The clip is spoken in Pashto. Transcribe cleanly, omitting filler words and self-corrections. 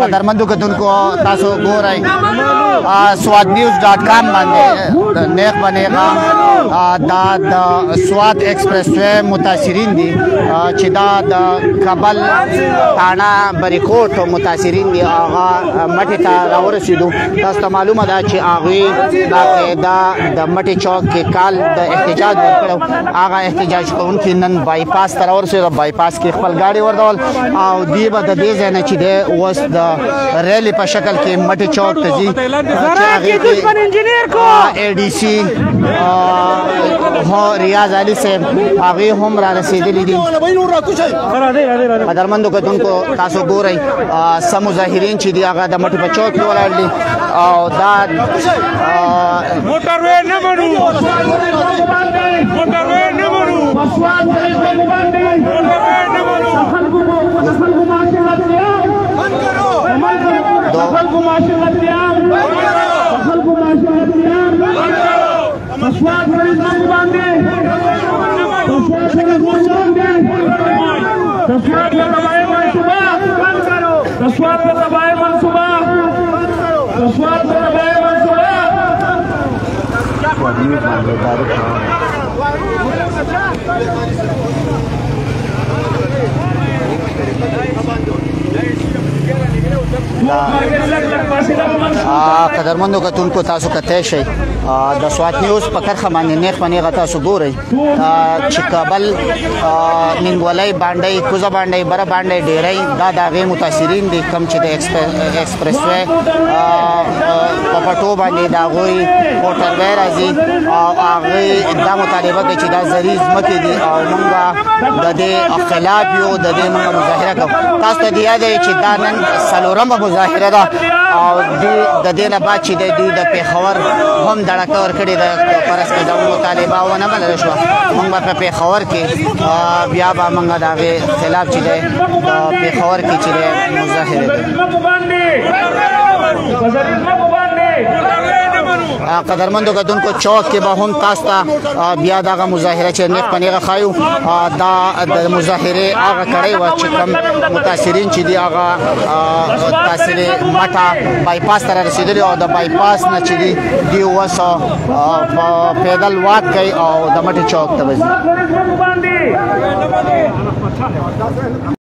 قدرمندو کتونکو تاسو ګورئ swadnews.com باندې نیغ بنیغه دا د سواد ایکسپریس وے متاثرین دي چې دا د کابل تانا بریکوټ متاثرین دي هغه مټی ته راورسېدو. تاسو ته معلومه ده چې هغوی باقاعده د مټی چوک کې کال د احتجاج ورکړی هغه احتجاج کوونکي نن بایپاس ته راورسېدل. بایپاس کې خپل ګاډي ورډول او دی به د دې ځای نه چې دی اوس د ریلي په شکل کې مټی چوک ته ځي ADC ریاض علي صاحب هغوی هم را رسېدلي دي. قدرمندو کتونکو تاسو ګورئ څه مظاهرین چې دي هغه د مټي په چوک کې ولاړ دي او دا موټروې نه منو قدرمندو کتونکو تاسو کتای شئ د سواد نیوز په کرښه باندې نیغ په نیغه تاسو ګورئ چې کابل ننګولۍ باندې کوزه باندې بره باندې ډیری دا د هغې متاثرین دي کوم چې د ایکسپریس وے په پټو باندې د هغوی موټروی راځي او هغوی دا مطالبه کوي چې دا زرعي ځمکې دي او موږ د دې خلاف یو د دې موږ مظاهره کوو. تاسو ته د یاد دی چې دا نن څلورمه مظاهره ده او د دې نه بعد چې دوی د پېښور هم دړکه ورکړې ده فرض کړه زموږ مطالبه ونه بلله شوه. موږ به په پېښور کې بیا به موږ د هغې خلاف چې دی د پېښور کې چې دی مظاهرې ده. قدرمندو کتونکو چوک کې به هم تاسو ته بیا دغه مظاهره چې نیغ په نیغه ښایو دا د مظاهرې هغه کړی وه چې کوم متاثرین چې دي هغه تاثیر مټه بایپاس ته رارسېدلي او د بایپاس نه چې دي دوی اوس پیدل واک کوي او د مټې چوک ته به ځي.